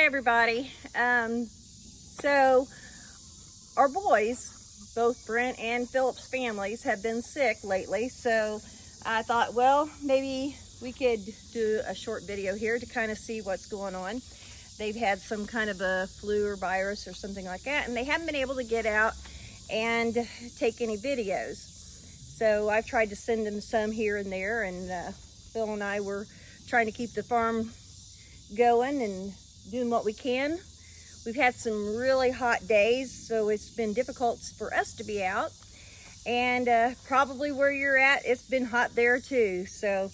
everybody. So our boys, both Brent and Philip's families, have been sick lately. So I thought, well, maybe we could do a short video here to kind of see what's going on. They've had some kind of a flu or virus or something like that, and they haven't been able to get out and take any videos. So I've tried to send them some here and there, and Phil and I were trying to keep the farm going and doing what we can. We've had some really hot days, so it's been difficult for us to be out. And probably where you're at, it's been hot there too. So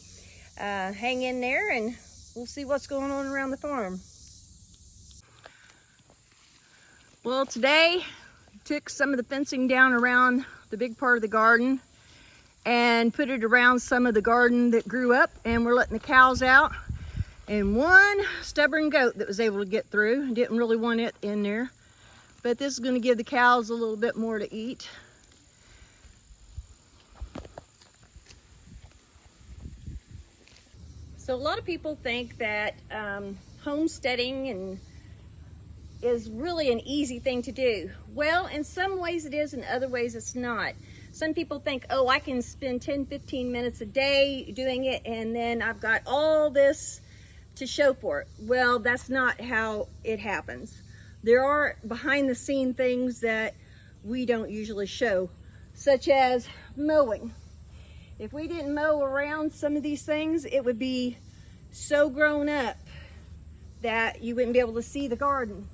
hang in there and we'll see what's going on around the farm. Well, today took some of the fencing down around the big part of the garden and put it around some of the garden that grew up, and we're letting the cows out. And one stubborn goat that was able to get through, didn't really want it in there. But this is going to give the cows a little bit more to eat. So a lot of people think that homesteading is really an easy thing to do. Well, in some ways it is, in other ways it's not. Some people think, oh, I can spend 10-15 minutes a day doing it and then I've got all this to show for it. Well, that's not how it happens. There are behind the scene things that we don't usually show, such as mowing. If we didn't mow around some of these things, it would be so grown up that you wouldn't be able to see the garden.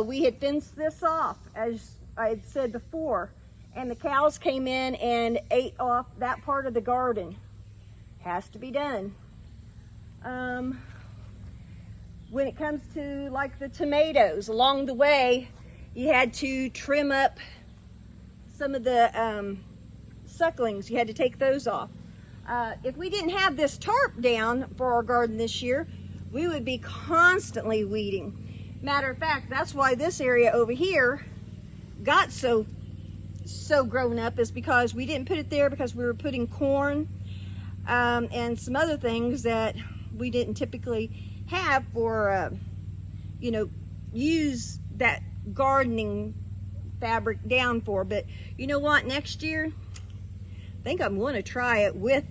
We had fenced this off, as I had said before, and the cows came in and ate off that part of the garden. Has to be done. When it comes to like the tomatoes, along the way, you had to trim up some of the sucklings. You had to take those off. If we didn't have this tarp down for our garden this year, we would be constantly weeding. Matter of fact, that's why this area over here got so grown up, is because we didn't put it there because we were putting corn and some other things that we didn't typically have for, use that gardening fabric down for. But you know what, next year, I think I'm going to try it with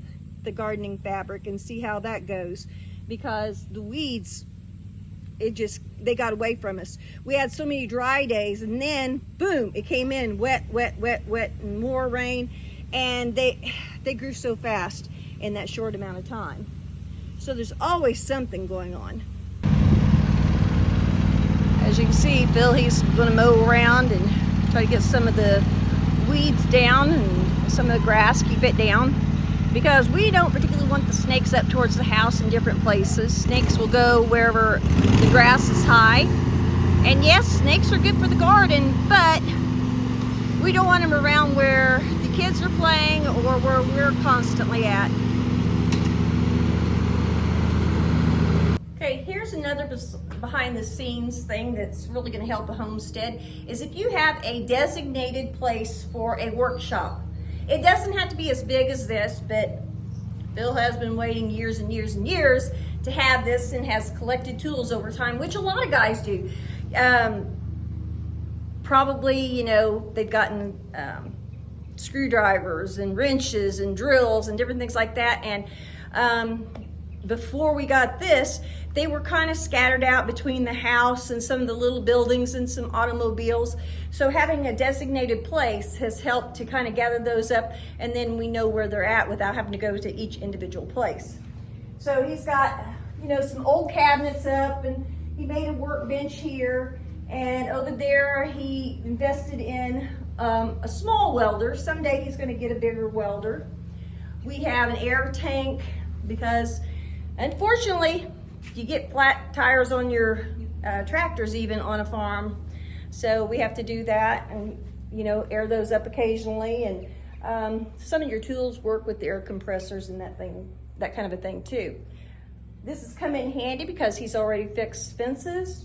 the gardening fabric and see how that goes, because the weeds, they got away from us. We had so many dry days, and then boom, it came in wet, and more rain, and they grew so fast in that short amount of time. So there's always something going on. As you can see, Phil, he's going to mow around and try to get some of the weeds down and some of the grass, keep it down, because we don't particularly want the snakes up towards the house in different places. Snakes will go wherever the grass is high. And yes, snakes are good for the garden, but we don't want them around where the kids are playing or where we're constantly at. Okay, here's another behind the scenes thing that's really going to help a homestead, is if you have a designated place for a workshop. It doesn't have to be as big as this, but Phil has been waiting years and years and years to have this, and has collected tools over time, which a lot of guys do. Probably, they've gotten screwdrivers and wrenches and drills and different things like that. And before we got this, they were kind of scattered out between the house and some of the little buildings and some automobiles. So having a designated place has helped to kind of gather those up, and then we know where they're at without having to go to each individual place. So he's got, some old cabinets up, and he made a workbench here, and over there he invested in a small welder. Someday he's going to get a bigger welder. We have an air tank, because unfortunately, you get flat tires on your tractors even on a farm. So we have to do that and, air those up occasionally. And some of your tools work with the air compressors and that kind of a thing too. This has come in handy because he's already fixed fences.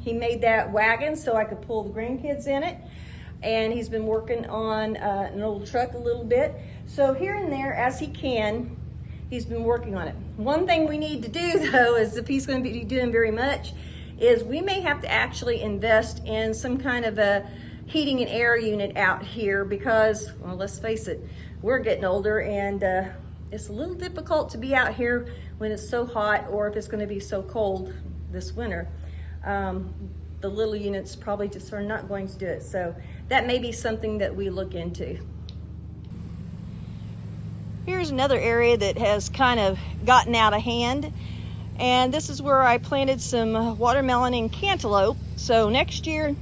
He made that wagon so I could pull the grandkids in it. And he's been working on an old truck a little bit. So here and there, as he can, he's been working on it. One thing we need to do though is, if he's going to be doing very much, is we may have to actually invest in some kind of a heating and air unit out here because, well, let's face it, we're getting older and it's a little difficult to be out here when it's so hot or if it's going to be so cold this winter. The little units probably just are not going to do it. So that may be something that we look into. Here's another area that has kind of gotten out of hand. And this is where I planted some watermelon and cantaloupe. So next year,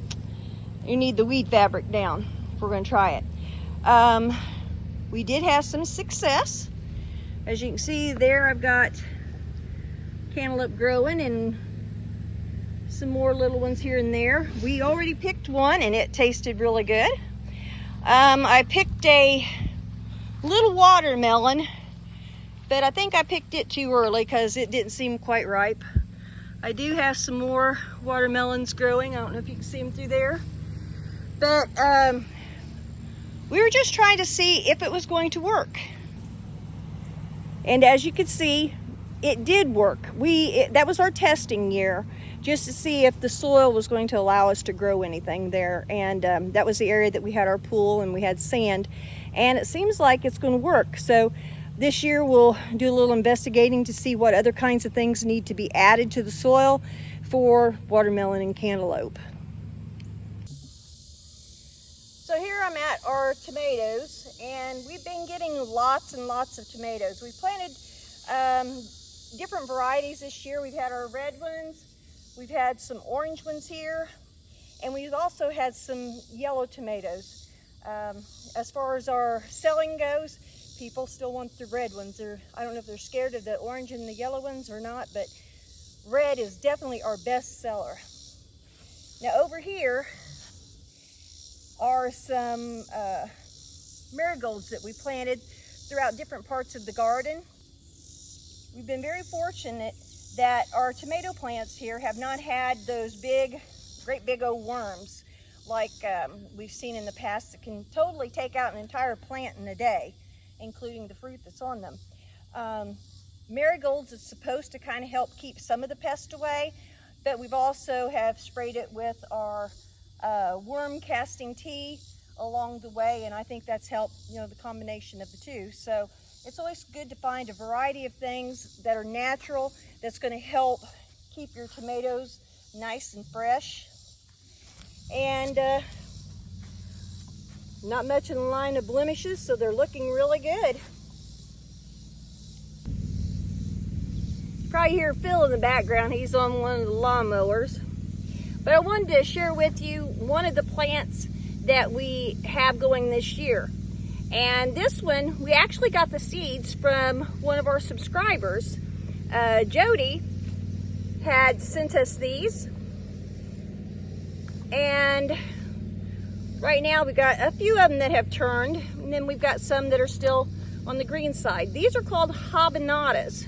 you need the weed fabric down if we're going to try it. We did have some success. As you can see there, I've got cantaloupe growing and some more little ones here and there. We already picked one and it tasted really good. I picked a little watermelon, but I think I picked it too early because it didn't seem quite ripe. I do have some more watermelons growing. I don't know if you can see them through there. But we were just trying to see if it was going to work. And as you can see, it did work. That was our testing year, just to see if the soil was going to allow us to grow anything there. And that was the area that we had our pool and we had sand. And it seems like it's going to work. So this year we'll do a little investigating to see what other kinds of things need to be added to the soil for watermelon and cantaloupe. So here I'm at our tomatoes, and we've been getting lots and lots of tomatoes. We planted different varieties this year. We've had our red ones, we've had some orange ones here, and we've also had some yellow tomatoes. As far as our selling goes, people still want the red ones. I don't know if they're scared of the orange and the yellow ones or not, but red is definitely our best seller. Now over here are some marigolds that we planted throughout different parts of the garden. We've been very fortunate that our tomato plants here have not had those great big old worms like we've seen in the past that can totally take out an entire plant in a day, including the fruit that's on them. Marigolds is supposed to kind of help keep some of the pest away, but we've also have sprayed it with our worm casting tea along the way, and I think that's helped, the combination of the two. So it's always good to find a variety of things that are natural that's going to help keep your tomatoes nice and fresh. And not much in the line of blemishes, so they're looking really good. You probably hear Phil in the background. He's on one of the lawnmowers. But I wanted to share with you one of the plants that we have going this year. And this one, we actually got the seeds from one of our subscribers. Jody had sent us these. And right now we got a few of them that have turned, and then we've got some that are still on the green side. These are called Habaneros,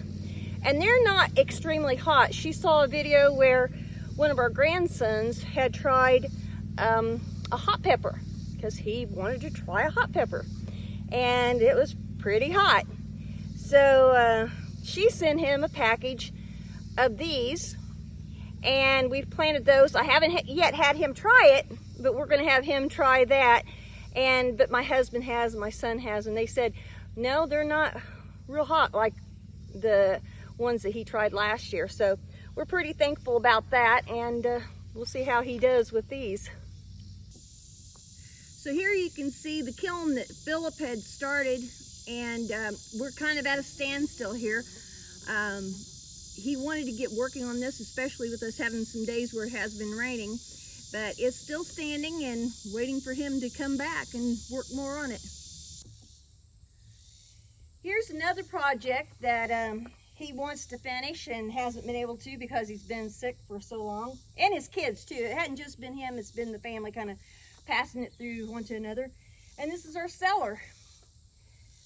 and they're not extremely hot. She saw a video where one of our grandsons had tried a hot pepper because he wanted to try a hot pepper, and it was pretty hot. So she sent him a package of these, and we've planted those. I haven't yet had him try it, but we're going to have him try that. But my husband has, my son has, and they said, no, they're not real hot like the ones that he tried last year. So we're pretty thankful about that, and we'll see how he does with these. So here you can see the kiln that Philip had started, and we're kind of at a standstill here. He wanted to get working on this, especially with us having some days where it has been raining, but it's still standing and waiting for him to come back and work more on it. Here's another project that he wants to finish and hasn't been able to because he's been sick for so long, and his kids too. It hadn't just been him, it's been the family kind of passing it through one to another. And this is our cellar.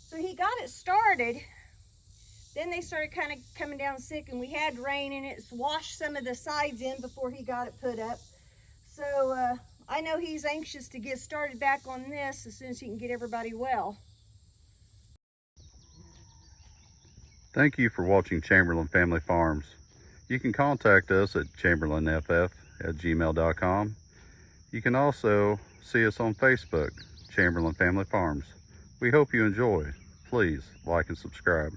So he got it started, then they started kind of coming down sick, and we had rain and it's washed some of the sides in before he got it put up. So I know he's anxious to get started back on this as soon as he can get everybody well. Thank you for watching Chamberlain Family Farms. You can contact us at chamberlainff@gmail.com. You can also see us on Facebook, Chamberlain Family Farms. We hope you enjoy. Please like and subscribe.